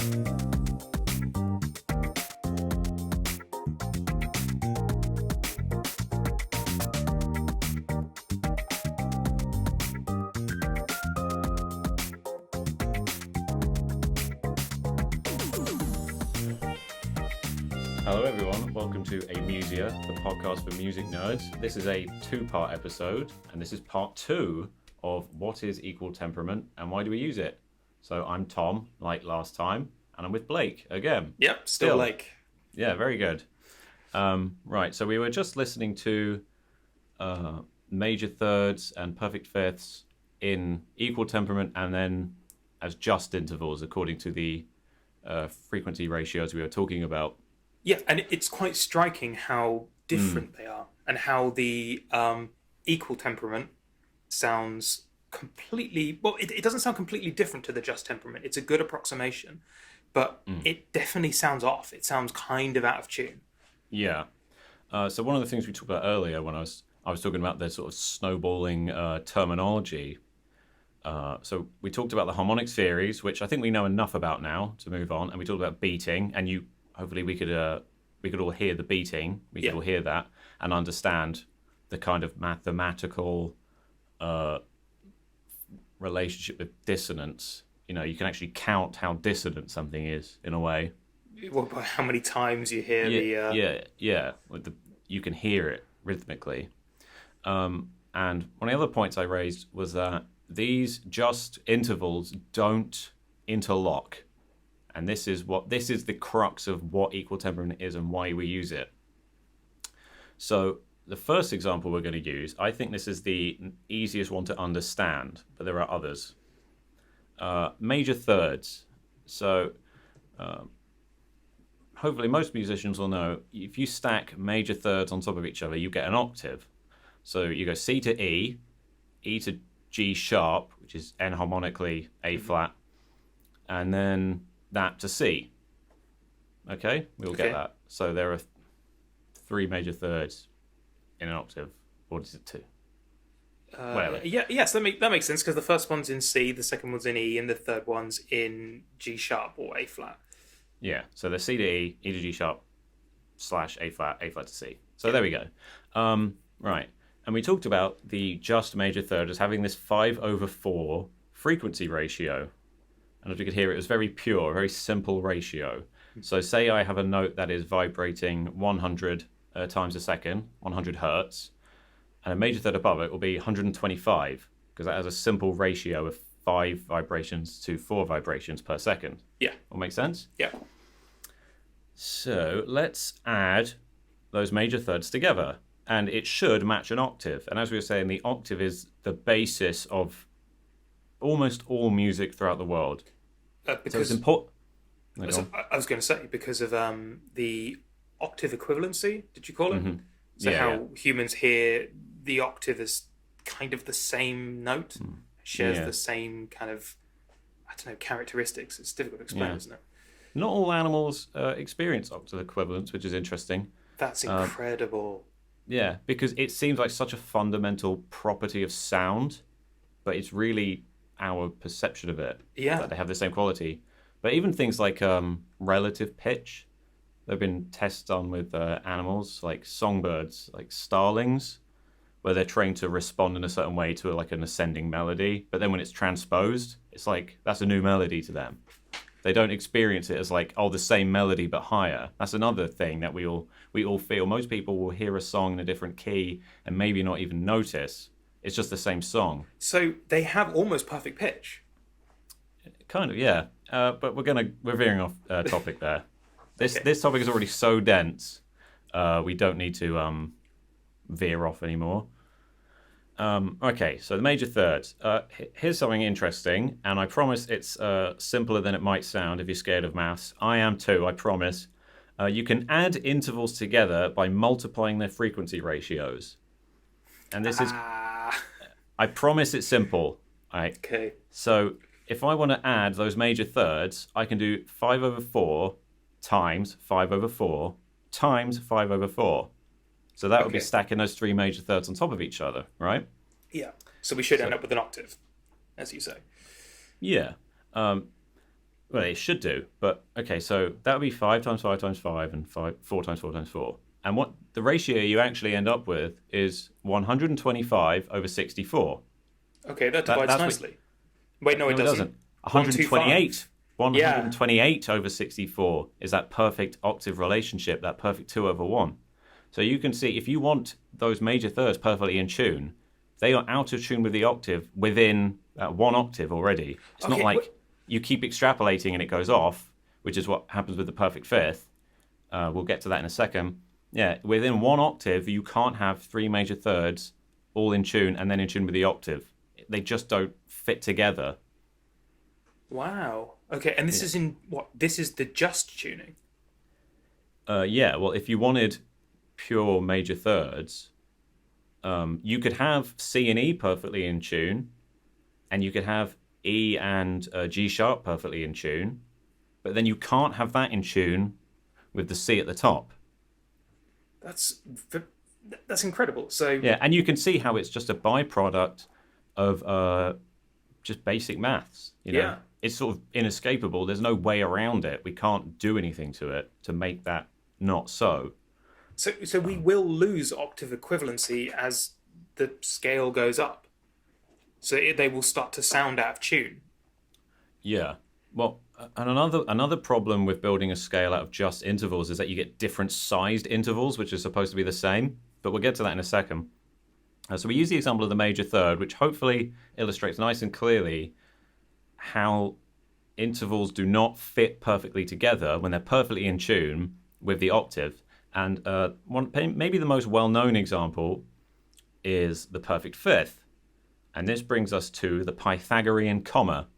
Hello everyone, welcome to Amusia, the podcast for music nerds. This is a two-part episode, and this is part 2 of what is equal temperament and why do we use it. So I'm Tom, like last time, and I'm with Blake again. Yep, still Blake. Yeah, very good. Right, so we were just listening to major thirds and perfect fifths in equal temperament and then as just intervals according to the frequency ratios we were talking about. Yeah, and it's quite striking how different they are, and how the equal temperament sounds completely... Well, it doesn't sound completely different to the just temperament. It's a good approximation, but it definitely sounds off. It sounds kind of out of tune. Yeah. So one of the things we talked about earlier when I was talking about the sort of snowballing terminology. So we talked about the harmonic series, which I think we know enough about now to move on, and we talked about beating, and hopefully we could all hear the beating. We could all hear that and understand the kind of mathematical relationship with dissonance. You know, you can actually count how dissonant something is in a way. Well, by how many times you hear you can hear it rhythmically. And one of the other points I raised was that these just intervals don't interlock. And this is the crux of what equal temperament is and why we use it. So the first example we're going to use, I think this is the easiest one to understand, but there are others. Major thirds. So hopefully most musicians will know, if you stack major thirds on top of each other, you get an octave. So you go C to E, E to G sharp, which is enharmonically A flat, and then that to C. Okay, we'll get that. So there are 3 major thirds in an octave. Or is it 2? Yes, that makes sense, because the first one's in C, the second one's in E, and the third one's in G sharp or A flat. Yeah, so the C to E, E to G sharp / A flat to C. So there we go. Right, and we talked about the just major third as having this 5/4 frequency ratio. And as we could hear, it was very pure, very simple ratio. So say I have a note that is vibrating 100 times a second, 100 hertz, and a major third above it will be 125, because that has a simple ratio of 5 vibrations to 4 vibrations per second. Yeah. All make sense? Yeah. So let's add those major thirds together, and it should match an octave. And as we were saying, the octave is the basis of almost all music throughout the world. Because so it's important. I was going to say, because of the octave equivalency, did you call it? Mm-hmm. So humans hear the octave as kind of the same note, shares the same kind of, characteristics. It's difficult to explain, isn't it? Not all animals experience octave equivalence, which is interesting. That's incredible. Yeah, because it seems like such a fundamental property of sound, but it's really our perception of it. Yeah. That they have the same quality. But even things like relative pitch, there have been tests done with animals like songbirds, like starlings, where they're trained to respond in a certain way to like an ascending melody. But then when it's transposed, it's like that's a new melody to them. They don't experience it as like, the same melody but higher. That's another thing that we all feel. Most people will hear a song in a different key and maybe not even notice. It's just the same song. So they have almost perfect pitch. Kind of, yeah. But we're veering off topic there. This topic is already so dense. We don't need to veer off anymore. Okay, so the major thirds. Here's something interesting, and I promise it's simpler than it might sound if you're scared of maths. I am too, I promise. You can add intervals together by multiplying their frequency ratios. And this is... I promise it's simple. Right? Okay. So if I want to add those major thirds, I can do 5/4 times 5/4 times 5/4. So that would be stacking those 3 major thirds on top of each other, right? Yeah. So we should end up with an octave, as you say. Yeah. Well, it should do, but okay, so that would be 5 times 5 times 5 and 4 times 4 times 4. And what the ratio you actually end up with is 125 over 64. Okay, that divides That's nicely. Wait, no, no, it it doesn't. doesn't. 128. 125. 128 over 64 is that perfect octave relationship, that perfect 2 over 1. So you can see if you want those major thirds perfectly in tune, they are out of tune with the octave within 1 octave already. It's not like you keep extrapolating and it goes off, which is what happens with the perfect fifth. We'll get to that in a second. Yeah, within 1 octave, you can't have 3 major thirds all in tune and then in tune with the octave. They just don't fit together. Wow. Okay, and this is in what? This is the just tuning. Yeah, well, if you wanted pure major thirds, you could have C and E perfectly in tune, and you could have E and G sharp perfectly in tune, but then you can't have that in tune with the C at the top. That's incredible. So yeah, and you can see how it's just a byproduct of just basic maths. You know, yeah. It's sort of inescapable. There's no way around it. We can't do anything to it to make that not so. So we will lose octave equivalency as the scale goes up. So they will start to sound out of tune. Yeah. Well, and another problem with building a scale out of just intervals is that you get different sized intervals, which are supposed to be the same. But we'll get to that in a second. So we use the example of the major third, which hopefully illustrates nice and clearly how intervals do not fit perfectly together when they're perfectly in tune with the octave. And maybe the most well-known example is the perfect fifth. And this brings us to the Pythagorean comma,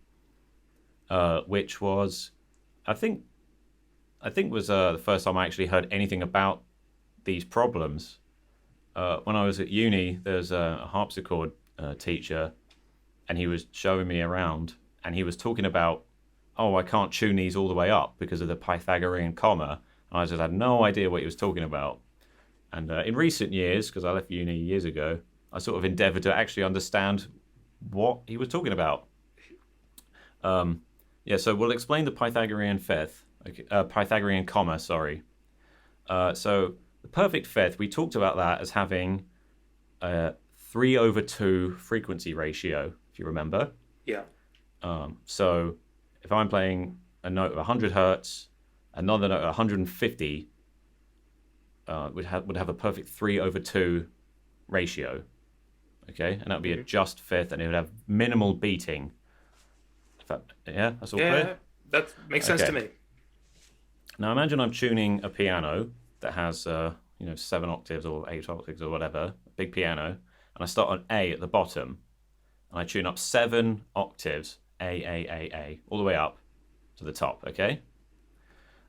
which was, I think was the first time I actually heard anything about these problems. When I was at uni, there's a harpsichord teacher, and he was showing me around, and he was talking about, oh, I can't tune these all the way up because of the Pythagorean comma. And I just had no idea what he was talking about. And in recent years, because I left uni years ago, I sort of endeavored to actually understand what he was talking about. So we'll explain the Pythagorean fifth, Pythagorean comma, sorry. So the perfect fifth, we talked about that as having a 3/2 frequency ratio, if you remember. Yeah. So if I'm playing a note of 100 hertz, another note at 150 would have a perfect 3/2 ratio. Okay, and that would be a just fifth, and it would have minimal beating. That's all clear? That makes sense to me. Now imagine I'm tuning a piano that has 7 octaves or 8 octaves or whatever, a big piano, and I start on A at the bottom, and I tune up 7 octaves, A, all the way up to the top, okay?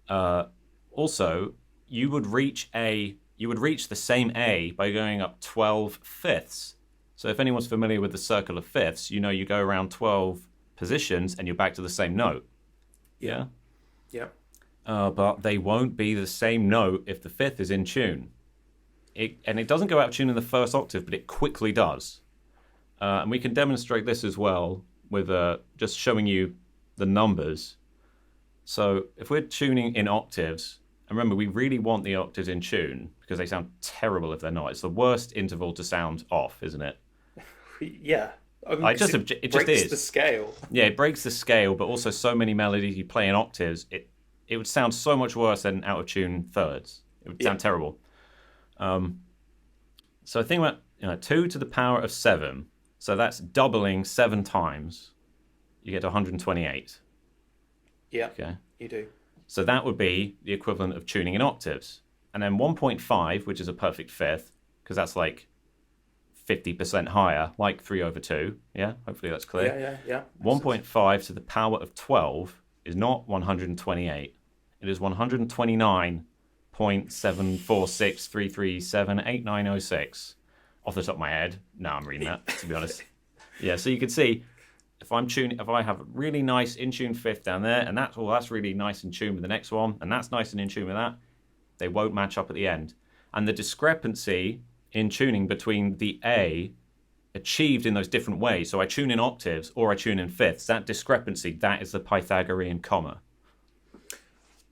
Also, you would reach the same A by going up 12 fifths. So if anyone's familiar with the circle of fifths, you know you go around 12 positions and you're back to the same note. Yeah? Yeah. But they won't be the same note if the fifth is in tune. It doesn't go out of tune in the first octave, but it quickly does. And we can demonstrate this as well with just showing you the numbers. So if we're tuning in octaves, and remember, we really want the octaves in tune because they sound terrible if they're not. It's the worst interval to sound off, isn't it? Yeah. It just is. The scale. Yeah, it breaks the scale, but also so many melodies you play in octaves, it would sound so much worse than out of tune thirds. It would sound terrible. So think about 2 to the power of 7. So that's doubling 7 times. You get to 128. Yeah, okay. You do. So that would be the equivalent of tuning in octaves. And then 1.5, which is a perfect fifth, because that's like 50% higher, like 3/2. Yeah, hopefully that's clear. Yeah. 1.5 to the power of 12 is not 128. It is 129.74633789006. Off the top of my head. No, I'm reading that, to be honest. Yeah, so you can see if I have a really nice in tune fifth down there, and that's really nice in tune with the next one, and that's nice and in tune with that, they won't match up at the end. And the discrepancy in tuning between the A achieved in those different ways. So I tune in octaves or I tune in fifths. That discrepancy, that is the Pythagorean comma.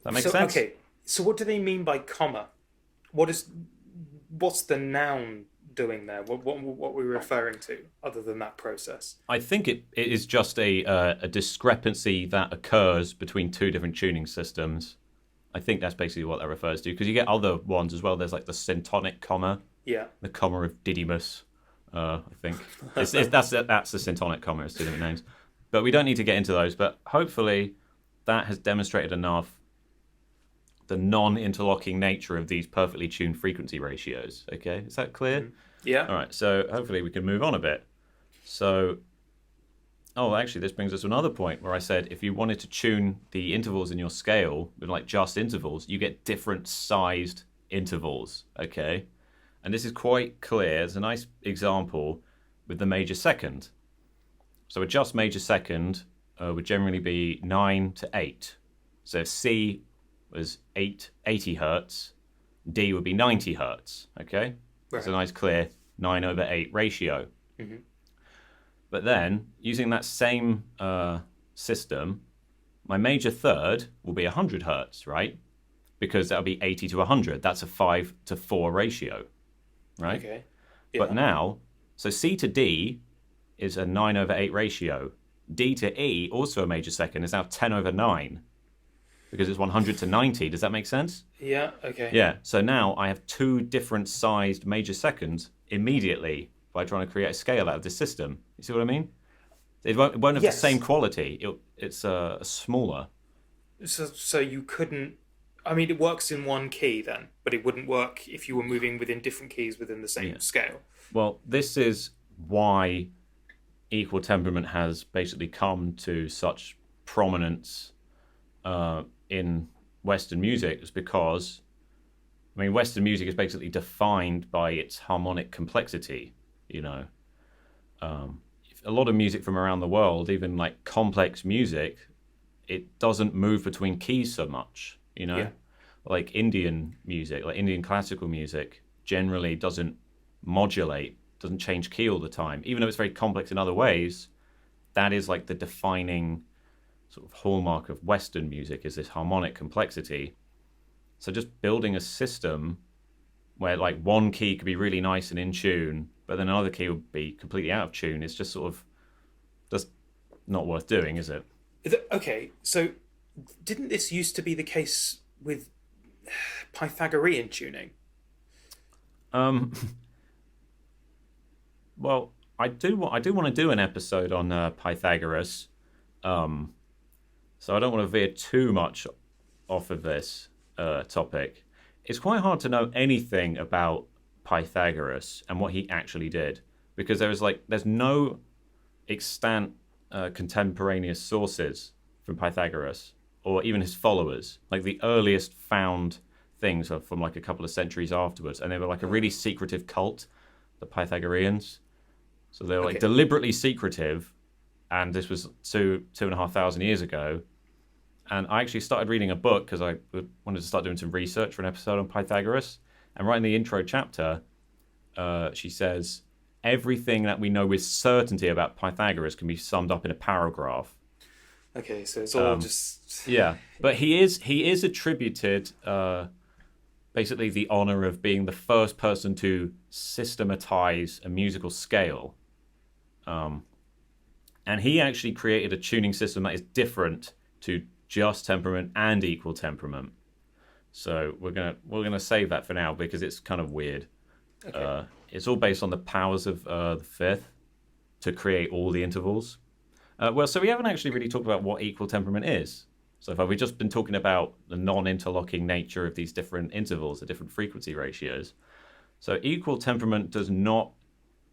That makes sense? Okay, so what do they mean by comma? What's the noun doing there? What are we referring to other than that process? I think it is just a discrepancy that occurs between two different tuning systems. I think that's basically what that refers to, because you get other ones as well. There's like the syntonic comma, Yeah. the comma of Didymus, I think. That's the syntonic comma, it's two different names. But we don't need to get into those. But hopefully that has demonstrated enough the non-interlocking nature of these perfectly tuned frequency ratios. Okay, is that clear? Yeah. All right, so hopefully we can move on a bit. So, actually, this brings us to another point where I said if you wanted to tune the intervals in your scale with like just intervals, you get different sized intervals, okay? And this is quite clear. There's a nice example with the major second. So a just major second would generally be 9 to 8. So if C was 80 hertz, D would be 90 hertz, okay? Right. It's a nice clear 9/8 ratio. Mm-hmm. But then, using that same system, my major third will be 100 hertz, right? Because that'll be 80 to 100. That's a 5 to 4 ratio, right? Okay. Yeah. But now, so C to D is a 9/8 ratio. D to E, also a major second, is now 10/9 because it's 100 to 90. Does that make sense? Yeah, okay. Yeah, so now I have two different sized major seconds immediately by trying to create a scale out of this system. You see what I mean? It won't have Yes. the same quality. It's smaller. So you couldn't. I mean, it works in one key then, but it wouldn't work if you were moving within different keys within the same scale. Well, this is why equal temperament has basically come to such prominence in Western music. It's because, I mean, Western music is basically defined by its harmonic complexity, you know. A lot of music from around the world, even like complex music, it doesn't move between keys so much, you know. Yeah. Like Indian music, like Indian classical music, generally doesn't modulate, doesn't change key all the time. Even though it's very complex in other ways, that is like the defining sort of hallmark of Western music, is this harmonic complexity. So just building a system where like one key could be really nice and in tune, but then another key would be completely out of tune, it's just sort of just not worth doing, is it? Okay, so didn't this used to be the case with Pythagorean tuning? Well, I do want to do an episode on Pythagoras, so I don't want to veer too much off of this topic. It's quite hard to know anything about Pythagoras and what he actually did, because there's no extant contemporaneous sources from Pythagoras or even his followers. Like the earliest found things are from like a couple of centuries afterwards, and they were like a really secretive cult, the Pythagoreans. So they were like deliberately secretive, and this was 2,500 years ago. And I actually started reading a book because I wanted to start doing some research for an episode on Pythagoras. And right in the intro chapter, she says, everything that we know with certainty about Pythagoras can be summed up in a paragraph. Okay, so it's all just... Yeah, but he is attributed basically the honor of being the first person to systematize a musical scale. And he actually created a tuning system that is different to just temperament and equal temperament. So we're gonna save that for now because it's kind of weird. Okay. It's all based on the powers of the fifth to create all the intervals. So we haven't actually really talked about what equal temperament is. So far we've just been talking about the non-interlocking nature of these different intervals, the different frequency ratios. So equal temperament does not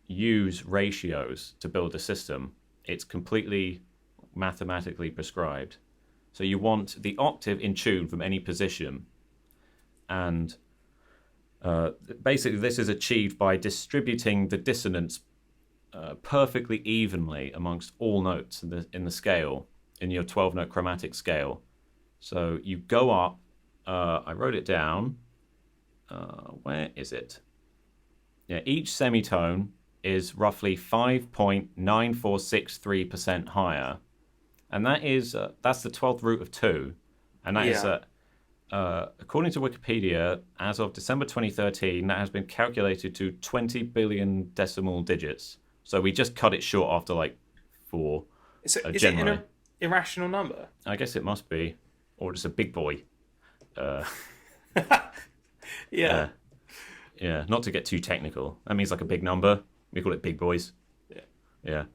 use ratios to build a system. It's completely mathematically prescribed. So you want the octave in tune from any position. And basically this is achieved by distributing the dissonance perfectly evenly amongst all notes in the scale, in your 12-note chromatic scale. So you go up, I wrote it down, where is it? Yeah, each semitone is roughly 5.9463% higher. And that's the 12th root of 2. And that is, according to Wikipedia, as of December 2013, that has been calculated to 20 billion decimal digits. So we just cut it short after like 4. Is it an irrational number? I guess it must be. Or just a big boy. Yeah. Yeah, not to get too technical. That means like a big number. We call it big boys. Yeah.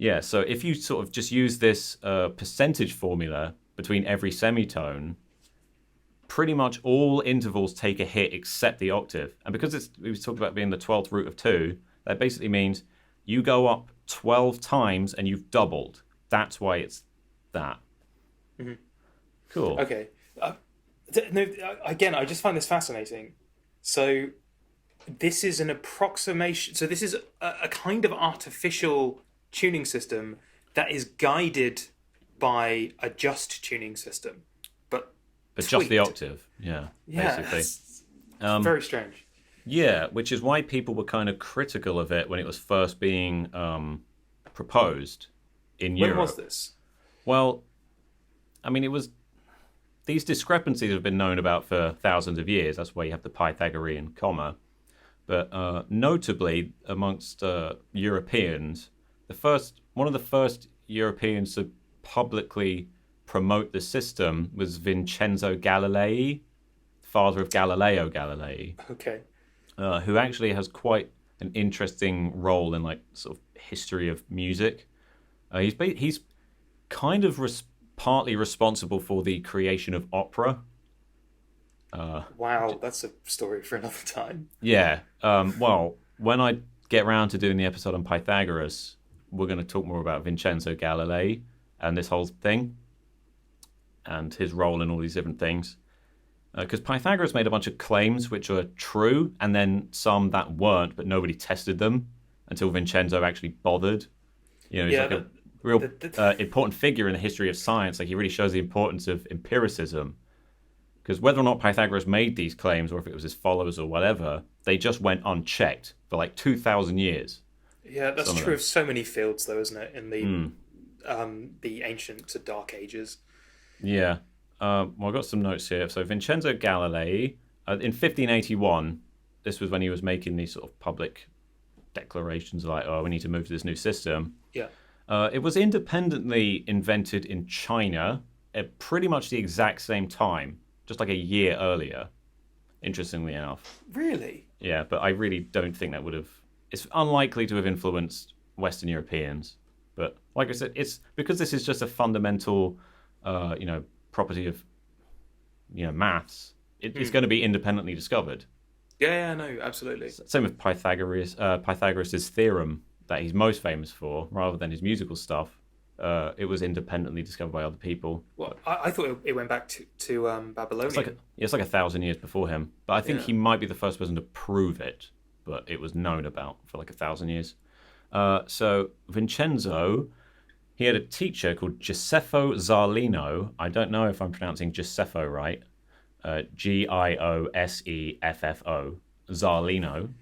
Yeah, so if you sort of just use this percentage formula between every semitone, pretty much all intervals take a hit except the octave. And because we talked about being the 12th root of 2, that basically means you go up 12 times and you've doubled. That's why it's that. Mm-hmm. Cool. Okay. Again, I just find this fascinating. So this is an approximation. So this is a kind of artificial tuning system that is guided by a just tuning system, but just the octave. Yeah, basically. It's very strange. Yeah, which is why people were kind of critical of it when it was first being proposed in Europe. When was this? Well, I mean, these discrepancies have been known about for thousands of years. That's why you have the Pythagorean comma. But notably, amongst Europeans, one of the first Europeans to publicly promote the system was Vincenzo Galilei, father of Galileo Galilei. Okay. Who actually has quite an interesting role in like sort of history of music. He's kind of partly responsible for the creation of opera. Wow, that's a story for another time. Yeah. Well, when I get around to doing the episode on Pythagoras, we're going to talk more about Vincenzo Galilei and this whole thing and his role in all these different things. Because Pythagoras made a bunch of claims which were true, and then some that weren't, but nobody tested them until Vincenzo actually bothered. You know, he's like a real important figure in the history of science. Like, he really shows the importance of empiricism. Because whether or not Pythagoras made these claims, or if it was his followers or whatever, they just went unchecked for like 2,000 years. Yeah, that's true of so many fields, though, isn't it? In the ancient to dark ages. Yeah. Well, I've got some notes here. So Vincenzo Galilei, in 1581, this was when he was making these sort of public declarations like, oh, we need to move to this new system. Yeah. It was independently invented in China at pretty much the exact same time, just like a year earlier, interestingly enough. Really? Yeah, but I really don't think that would have... It's unlikely to have influenced Western Europeans. But like I said, it's because this is just a fundamental, property of, maths. It's going to be independently discovered. Yeah, no, absolutely. Same with Pythagoras' theorem that he's most famous for, rather than his musical stuff. It was independently discovered by other people. Well, I thought it went back to Babylonia. It's like 1,000 years before him. But I think he might be the first person to prove it. But it was known about for like 1,000 years. So Vincenzo, he had a teacher called Giuseppe Zarlino. I don't know if I'm pronouncing Giuseppe right. Gioseffo. Zarlino.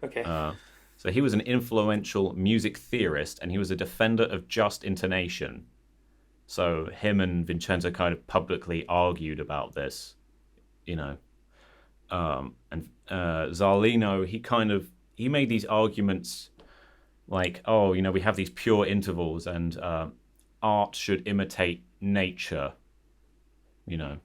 Okay. So he was an influential music theorist, and he was a defender of just intonation. So him and Vincenzo kind of publicly argued about this, and Zarlino, he made these arguments like, oh, we have these pure intervals, and art should imitate nature. You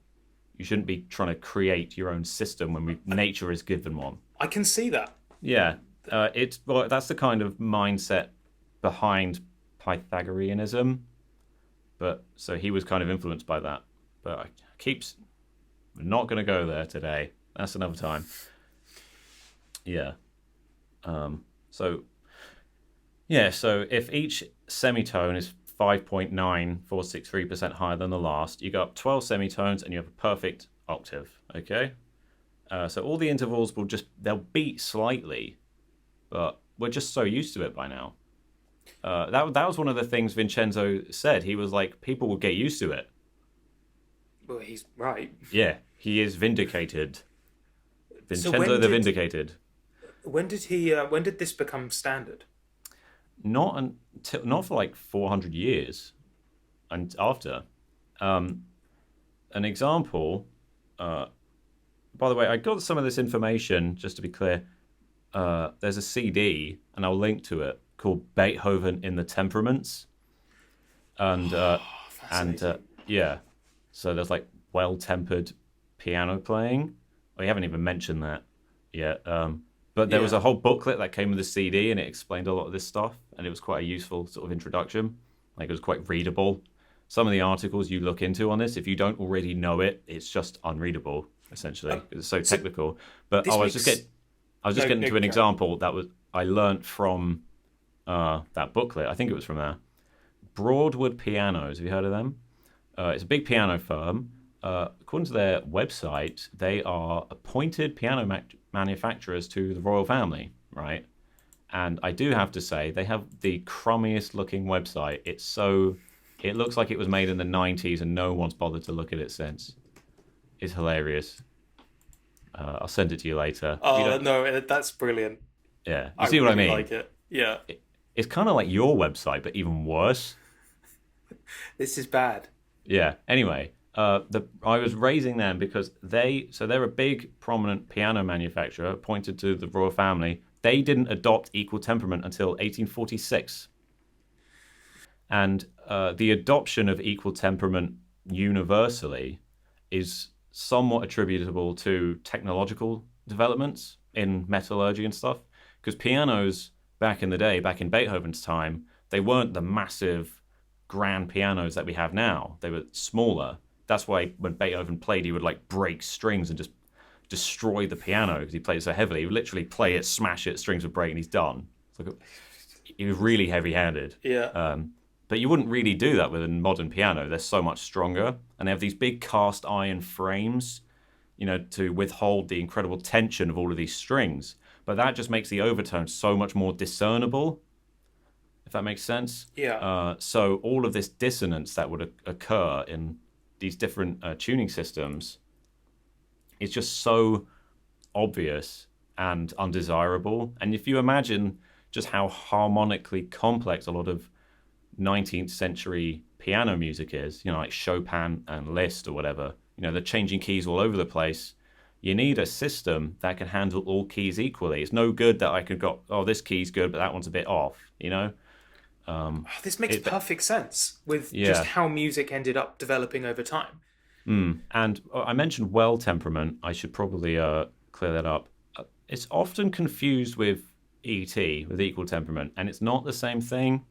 shouldn't be trying to create your own system when nature is given one. I can see that. Yeah. That's the kind of mindset behind Pythagoreanism. But so he was kind of influenced by that. But we're not going to go there today. That's another time. Yeah. So if each semitone is 5.9463% higher than the last, you go up 12 semitones and you have a perfect octave. Okay. So all the intervals they'll beat slightly. But we're just so used to it by now. That was one of the things Vincenzo said. He was like, people will get used to it. Well, he's right. Yeah, he is vindicated. Vincenzo the Vindicated. When did he? When did this become standard? Not for like 400 years, and after. Um, an example. By the way, I got some of this information just to be clear. There's a CD, and I'll link to it, called Beethoven in the Temperaments, and Fascinating. yeah, so there's like well-tempered piano playing. We haven't even mentioned that yet. But there was Yeah. a whole booklet that came with the CD, and it explained a lot of this stuff, and it was quite a useful sort of introduction. Like it was quite readable. Some of the articles you look into on this, if you don't already know it, it's just unreadable essentially. Um, It's so so technical. But this I was just no, getting no, to an carry on. example that was I learnt from that booklet. I think it was from there. Broadwood Pianos. Have you heard of them? It's a big piano firm. According to their website, they are appointed piano manufacturers to the royal family, right? And I do have to say, they have the crummiest looking website. It looks like it was made in the 90s and no one's bothered to look at it since. It's hilarious. I'll send it to you later. If you Oh don't, no, that's brilliant. yeah, you I see what I really mean? like it. Yeah, It's kind of like your website, but even worse. this is bad. Yeah. Anyway, I was raising them because they're a big prominent piano manufacturer appointed to the royal family. They didn't adopt equal temperament until 1846, and the adoption of equal temperament universally is somewhat attributable to technological developments in metallurgy and stuff. Because pianos back in the day, back in Beethoven's time, they weren't the massive grand pianos that we have now. They were smaller. That's why when Beethoven played, he would like break strings and just destroy the piano because he played so heavily. He would literally play it, smash it, strings would break, and he's done. He was really heavy-handed. Yeah. But you wouldn't really do that with a modern piano. They're so much stronger, and they have these big cast iron frames, to withhold the incredible tension of all of these strings. But that just makes the overtone so much more discernible, if that makes sense. Yeah. So all of this dissonance that would occur in these different tuning systems is just so obvious and undesirable. And if you imagine just how harmonically complex a lot of 19th century piano music is, like Chopin and Liszt or whatever, they're changing keys all over the place. You need a system that can handle all keys equally. It's no good that I could go, oh, this key's good, but that one's a bit off. Oh, this makes It, perfect sense with just yeah. how music ended up developing over time. And I mentioned well temperament. I should probably clear that up. It's often confused with ET, with equal temperament, and it's not the same thing.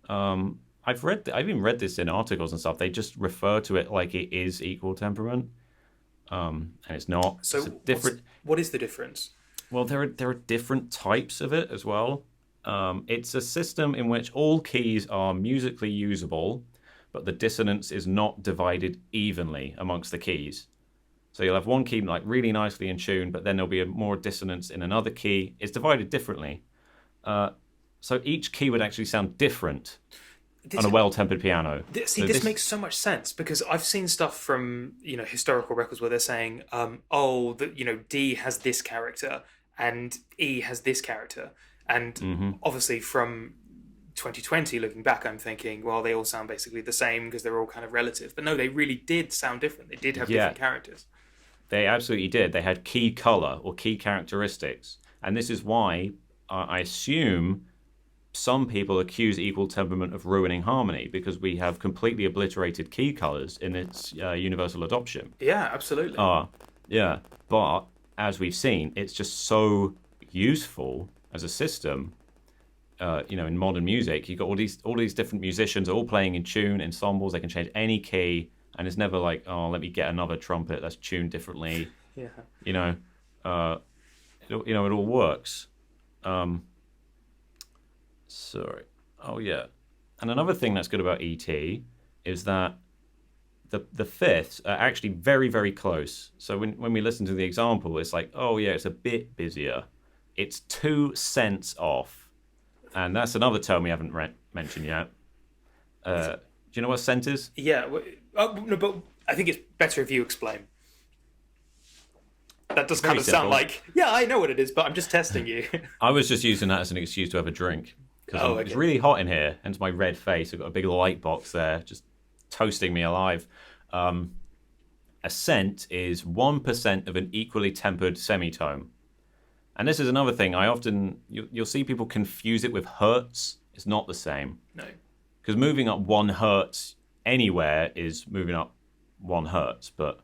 I've even read this in articles and stuff. They just refer to it like it is equal temperament, and it's not. It's a So different. what is the difference? Well, there are different types of it as well. It's a system in which all keys are musically usable, but the dissonance is not divided evenly amongst the keys. So you'll have one key like really nicely in tune, but then there'll be more dissonance in another key. It's divided differently. So each key would actually sound different on This, a well-tempered piano. see, So this this, makes so much sense because I've seen stuff from historical records where they're saying, oh, that D has this character and E has this character, and hmm obviously from 2020 looking back, I'm thinking, well, they all sound basically the same because they're all kind of relative. But no, they really did sound different. They did have yeah, different characters. they absolutely did. They had key color or key characteristics, and this is why I assume some people accuse equal temperament of ruining harmony because we have completely obliterated key colors in its universal adoption. Yeah, absolutely. Yeah, but as we've seen, it's just so useful as a system. In modern music, you've got all these different musicians all playing in tune, ensembles. They can change any key, and it's never like, oh, let me get another trumpet that's tuned differently. Yeah. You know, it all works. Sorry. Oh yeah. And another thing that's good about ET is that the fifths are actually very, very close. So when we listen to the example, it's like, oh yeah, it's a bit busier. It's 2 cents off. And that's another term we haven't mentioned yet. Do you know what a cent is? Yeah. No, but I think it's better if you explain. That does Very kind of sound simple. like, yeah, I know what it is, but I'm just testing you. I was just using that as an excuse to have a drink because Oh, it's okay. really hot in here. Hence my red face. I've got a big light box there, just toasting me alive. Ascent is 1% of an equally tempered semitone. And this is another thing. You'll see people confuse it with hertz. It's not the same. No. Because moving up 1 hertz anywhere is moving up 1 hertz, but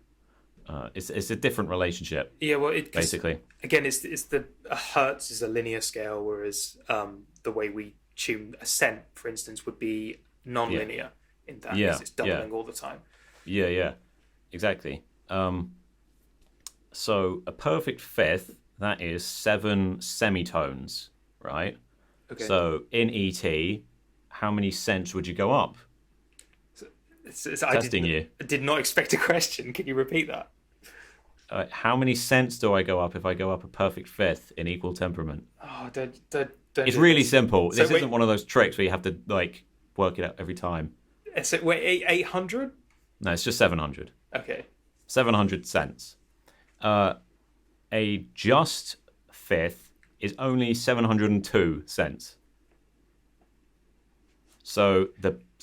it's a different relationship. Yeah, well, basically. Again, it's a hertz is a linear scale, whereas the way we tune Ascent, for instance, would be non-linear in that it's doubling all the time. Yeah, exactly. So a perfect fifth, that is 7 semitones, right? Okay. So in ET, how many cents would you go up? Testing you. I did not expect a question. Can you repeat that? How many cents do I go up if I go up a perfect fifth in equal temperament? Oh, don't It's do really this. simple. So This isn't one of those tricks where you have to like work it out every time. So wait, 800? No, it's just 700. Okay. 700 cents. A just fifth is only 702 cents. So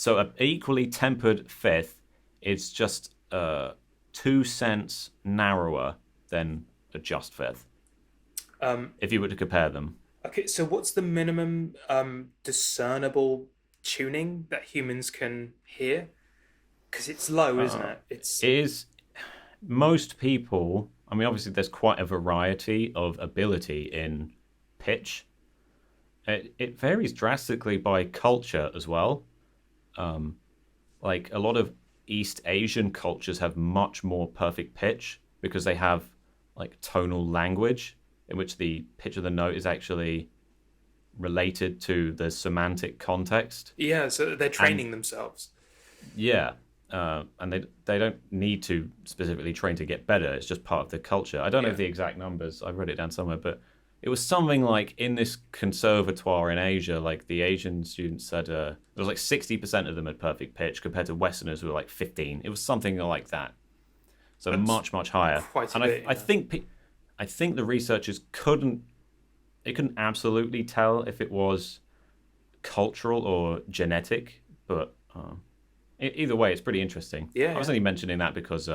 an equally tempered fifth is just 2 cents narrower than a just fifth. If you were to compare them. Okay, so what's the minimum discernible tuning that humans can hear? Because it's low, isn't it? It is. Most people, I mean, obviously there's quite a variety of ability in pitch. It varies drastically by culture as well. Like a lot of East Asian cultures have much more perfect pitch because they have like tonal language in which the pitch of the note is actually related to the semantic context. Yeah, so they're training themselves. Yeah, and they don't need to specifically train to get better. It's just part of the culture. I don't know the exact numbers. I wrote it down somewhere, but it was something like in this conservatoire in Asia, like the Asian students said there was like 60% of them had perfect pitch compared to Westerners who were like 15. It was something like that. So That's much higher. quite a And bit, I think the researchers couldn't absolutely tell if it was cultural or genetic, but either way, it's pretty interesting. Yeah, I was only mentioning that because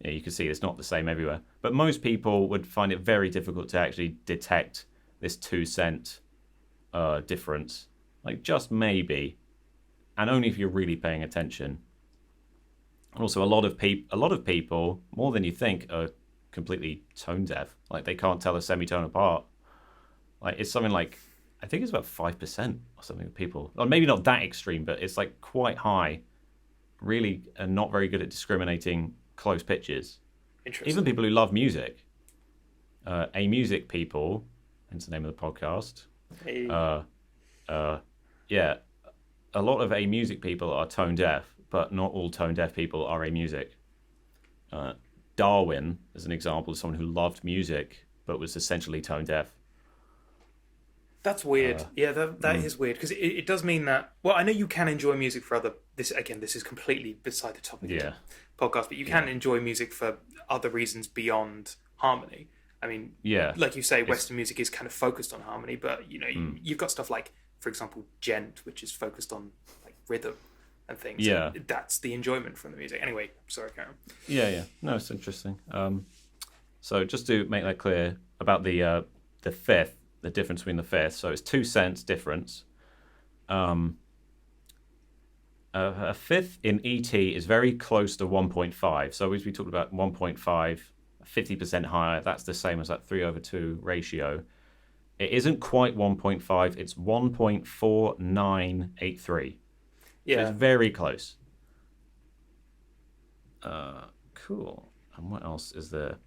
you can see it's not the same everywhere. But most people would find it very difficult to actually detect this 2 cent difference, like just maybe, and only if you're really paying attention. Also, a lot of people, more than you think, are completely tone deaf. Like they can't tell a semitone apart. Like it's something like, I think it's about 5% or something of people, or maybe not that extreme, but it's like quite high. Really, and not very good at discriminating close pitches. Interesting. Even people who love music, music people, hence the name of the podcast. Hey. Yeah, a lot of music people are tone deaf, but not all tone deaf people are music. Darwin is an example of someone who loved music but was essentially tone deaf. That's weird. That is weird because it does mean that. Well, I know you can enjoy music for other. This is completely beside the topic of the podcast, but you can enjoy music for other reasons beyond harmony. I mean, like you say, Western music is kind of focused on harmony, but you've got stuff like, for example, gent, which is focused on like rhythm and things. Yeah, and that's the enjoyment from the music. Anyway, sorry, Karen. Yeah. No, it's interesting. So just to make that clear about the fifth. The difference between the fifth. So it's 2 cents difference. A fifth in ET is very close to 1.5. So as we talked about 1.5, 50% higher, that's the same as that 3/2 ratio. It isn't quite 1.5, it's 1.4983. Yeah. So it's very close. Cool. And what else is there?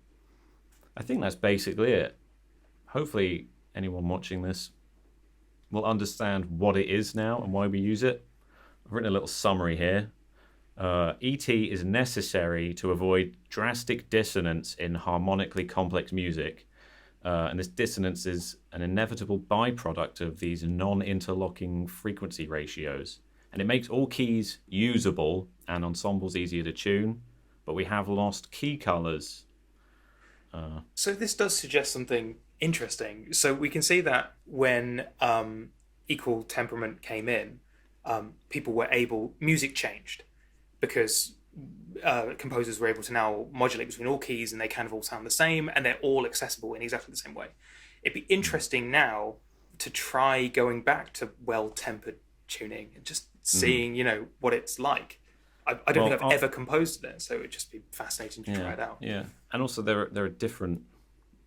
I think that's basically it. Hopefully anyone watching this will understand what it is now and why we use it. I've written a little summary here. ET is necessary to avoid drastic dissonance in harmonically complex music. And this dissonance is an inevitable byproduct of these non-interlocking frequency ratios. And it makes all keys usable and ensembles easier to tune. But we have lost key colors. So this does suggest something interesting. So we can see that when equal temperament came in, music changed because composers were able to now modulate between all keys and they kind of all sound the same and they're all accessible in exactly the same way. It'd be interesting now to try going back to well-tempered tuning and just seeing, what it's like. I don't think I've ever composed it, so it'd just be fascinating to try it out. Yeah, and also there are different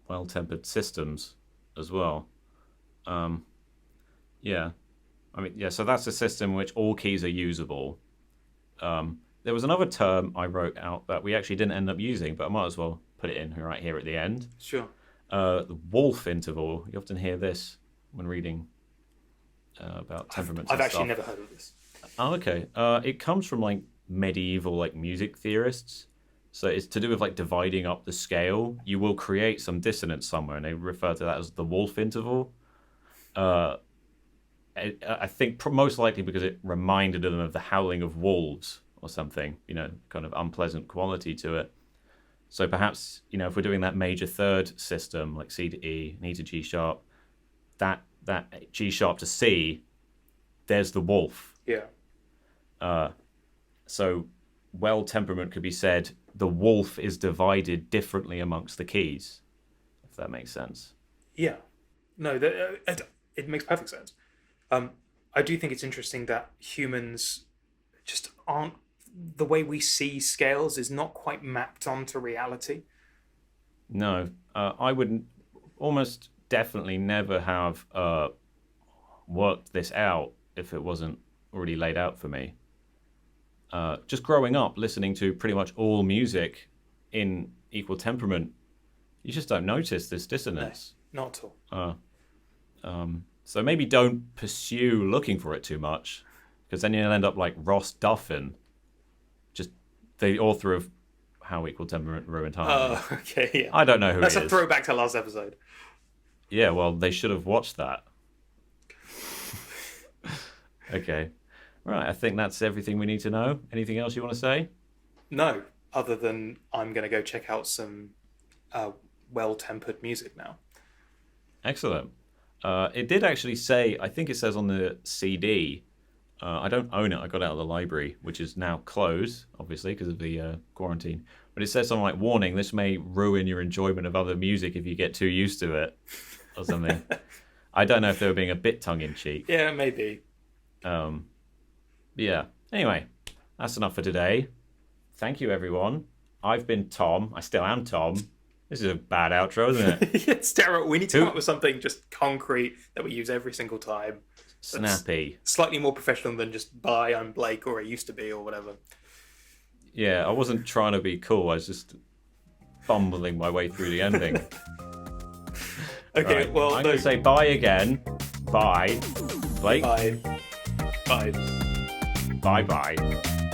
well-tempered systems as well. So that's a system in which all keys are usable. There was another term I wrote out that we actually didn't end up using, but I might as well put it in right here at the end. Sure. The Wolf interval. You often hear this when reading about temperaments. I've actually never heard of this. Oh, okay. It comes from medieval music theorists. So it's to do with dividing up the scale. You will create some dissonance somewhere, and they refer to that as the Wolf interval. I think most likely because it reminded them of the howling of wolves or something, kind of unpleasant quality to it. So perhaps, if we're doing that major third system, like C to E and E to G sharp, that G sharp to C, there's the wolf. Yeah. So well temperament could be said, the wolf is divided differently amongst the keys, if that makes sense. Yeah. No, it makes perfect sense. I do think it's interesting that humans just aren't, the way we see scales is not quite mapped onto reality. No, I would almost definitely never have worked this out if it wasn't already laid out for me. Just growing up, listening to pretty much all music in equal temperament, you just don't notice this dissonance. No, not at all. So maybe don't pursue looking for it too much, because then you'll end up like Ross Duffin, just the author of How Equal Temperament Ruined Harmony. Oh, okay, yeah. I don't know who That's he a is. throwback to last episode. Yeah, well, they should have watched that. Okay. Right, I think that's everything we need to know. Anything else you want to say? No, other than I'm going to go check out some well-tempered music now. Excellent. It did actually say, I think it says on the CD, I don't own it, I got it out of the library, which is now closed, obviously, because of the quarantine. But it says something like, warning, this may ruin your enjoyment of other music if you get too used to it, or something. I don't know if they were being a bit tongue-in-cheek. Yeah, maybe. Yeah. Anyway, that's enough for today. Thank you, everyone. I've been Tom. I still am Tom. This is a bad outro, isn't it? It's terrible. We need to come up with something just concrete that we use every single time. Snappy. Slightly more professional than just bye, I'm Blake, or I used to be, or whatever. Yeah, I wasn't trying to be cool. I was just fumbling my way through the ending. Okay, right. well, I'm going to say bye again. Bye. Blake? Bye. Bye. Bye-bye.